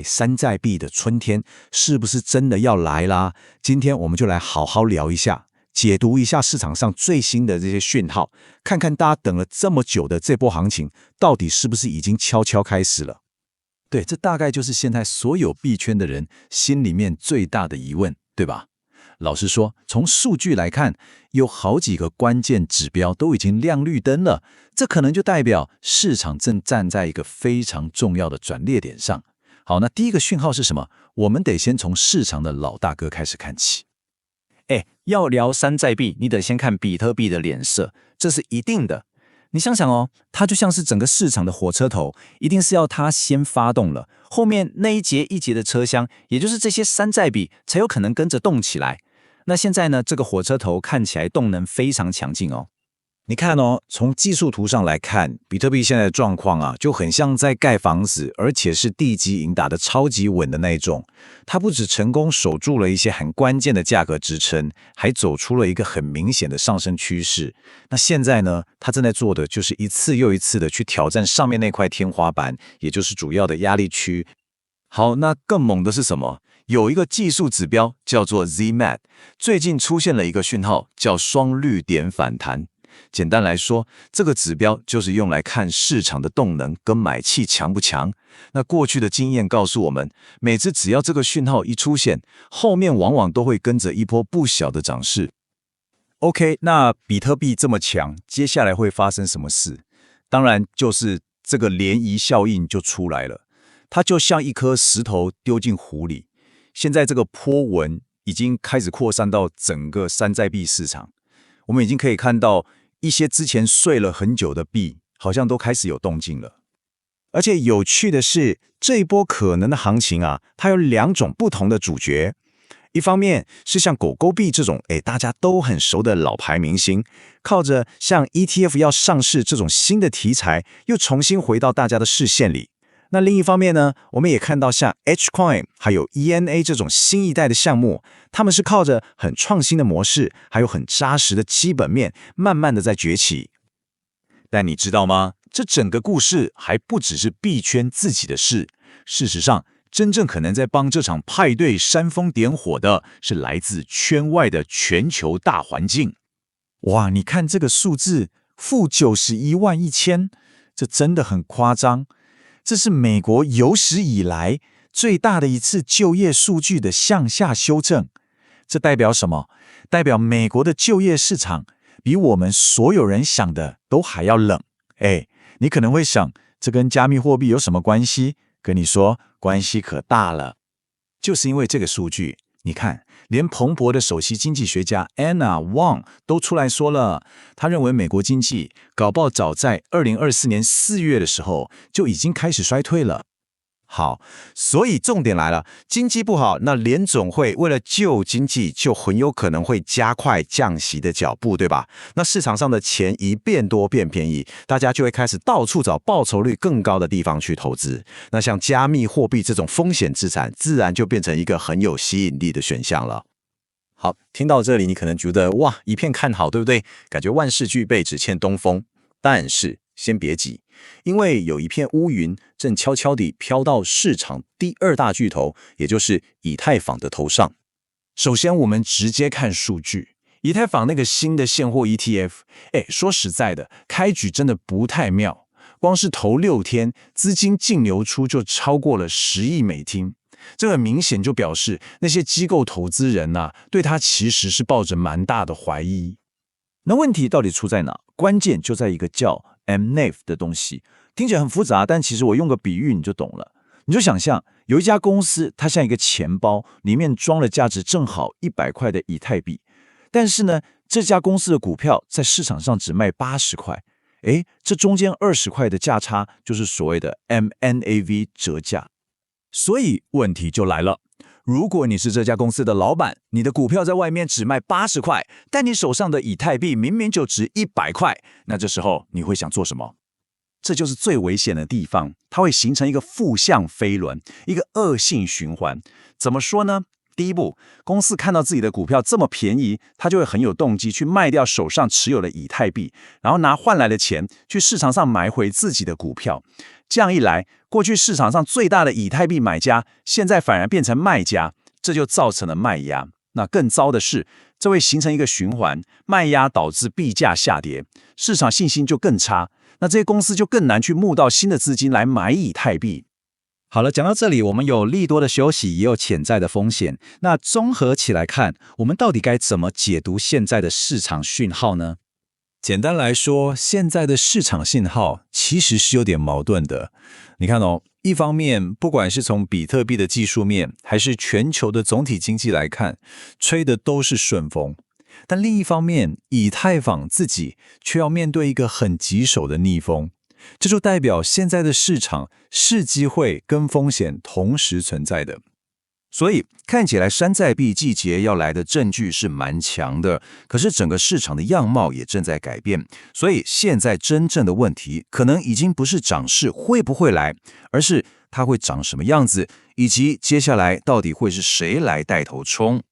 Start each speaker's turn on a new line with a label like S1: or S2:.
S1: 山寨币的春天是不是真的要来啦？今天我们就来好好聊一下，解读一下市场上最新的这些讯号，看看大家等了这么久的这波行情，到底是不是已经悄悄开始了？
S2: 对，这大概就是现在所有币圈的人心里面最大的疑问，对吧？老实说，从数据来看，有好几个关键指标都已经亮绿灯了，这可能就代表市场正站在一个非常重要的转捩点上。好，那第一个讯号是什么？我们得先从市场的老大哥开始看起。
S3: 要聊山寨币，你得先看比特币的脸色，这是一定的。你想想哦，它就像是整个市场的火车头，一定是要它先发动了，后面那一节一节的车厢，也就是这些山寨币，才有可能跟着动起来。那现在呢，这个火车头看起来动能非常强劲哦。
S1: 你看哦，从技术图上来看，比特币现在的状况啊，就很像在盖房子，而且是地基营打得超级稳的那一种。它不只成功守住了一些很关键的价格支撑，还走出了一个很明显的上升趋势。那现在呢，它正在做的就是一次又一次的去挑战上面那块天花板，也就是主要的压力区。
S3: 好，那更猛的是什么？有一个技术指标叫做 ZMAT， 最近出现了一个讯号叫双绿点反弹。简单来说，这个指标就是用来看市场的动能跟买气强不强。那过去的经验告诉我们，每次只要这个讯号一出现，后面往往都会跟着一波不小的涨势。
S2: OK， 那比特币这么强，接下来会发生什么事？当然就是这个涟漪效应就出来了，它就像一颗石头丢进湖里。现在这个波纹已经开始扩散到整个山寨币市场，我们已经可以看到一些之前睡了很久的币，好像都开始有动静了。
S1: 而且有趣的是，这一波可能的行情啊，它有两种不同的主角。一方面是像狗狗币这种大家都很熟的老牌明星，靠着像 ETF 要上市这种新的题材，又重新回到大家的视线里。那另一方面呢，我们也看到像 H-Coin 还有 ENA 这种新一代的项目，他们是靠着很创新的模式，还有很扎实的基本面，慢慢的在崛起。
S2: 但你知道吗？这整个故事还不只是币圈自己的事。事实上，真正可能在帮这场派对煽风点火的，是来自圈外的全球大环境。哇，你看这个数字，负911000，这真的很夸张。这是美国有史以来最大的一次就业数据的向下修正。这代表什么？代表美国的就业市场比我们所有人想的都还要冷。你可能会想，这跟加密货币有什么关系？跟你说，关系可大了。就是因为这个数据，你看，连彭博的首席经济学家 Anna Wang 都出来说了，他认为美国经济搞不好早在2024年4月的时候就已经开始衰退了。
S1: 好，所以重点来了，经济不好，那联总会为了救经济，就很有可能会加快降息的脚步，对吧？那市场上的钱一变多变便宜，大家就会开始到处找报酬率更高的地方去投资。那像加密货币这种风险资产，自然就变成一个很有吸引力的选项了。
S3: 好，听到这里，你可能觉得哇，一片看好，对不对？感觉万事俱备，只欠东风。但是先别急，因为有一片乌云正悄悄地飘到市场第二大巨头，也就是以太坊的头上。
S2: 首先，我们直接看数据。以太坊那个新的现货 ETF，说实在的，开局真的不太妙。光是头6天，资金净流出就超过了10亿美金。这很明显就表示那些机构投资人对它其实是抱着蛮大的怀疑。那问题到底出在哪？关键就在一个叫 MNAV 的东西，听起来很复杂，但其实我用个比喻你就懂了。你就想象有一家公司，它像一个钱包，里面装了价值正好100块的以太币，但是呢，这家公司的股票在市场上只卖80块，这中间20块的价差就是所谓的 MNAV 折价。所以问题就来了，如果你是这家公司的老板，你的股票在外面只卖80块，但你手上的以太币明明就值100块，那这时候你会想做什么？这就是最危险的地方，它会形成一个负向飞轮，一个恶性循环。怎么说呢？第一步，公司看到自己的股票这么便宜，它就会很有动机去卖掉手上持有的以太币，然后拿换来的钱去市场上买回自己的股票。这样一来，过去市场上最大的以太币买家，现在反而变成卖家，这就造成了卖压。那更糟的是，这会形成一个循环，卖压导致币价下跌，市场信心就更差，那这些公司就更难去募到新的资金来买以太币。
S4: 好了，讲到这里，我们有利多的休息，也有潜在的风险。那综合起来看，我们到底该怎么解读现在的市场讯号呢？
S1: 简单来说，现在的市场信号其实是有点矛盾的。你看哦，一方面，不管是从比特币的技术面，还是全球的总体经济来看，吹的都是顺风。但另一方面，以太坊自己却要面对一个很棘手的逆风。这就代表现在的市场是机会跟风险同时存在的。
S3: 所以看起来山寨币季节要来的证据是蛮强的，可是整个市场的样貌也正在改变。所以现在真正的问题可能已经不是涨势会不会来，而是它会长什么样子，以及接下来到底会是谁来带头冲。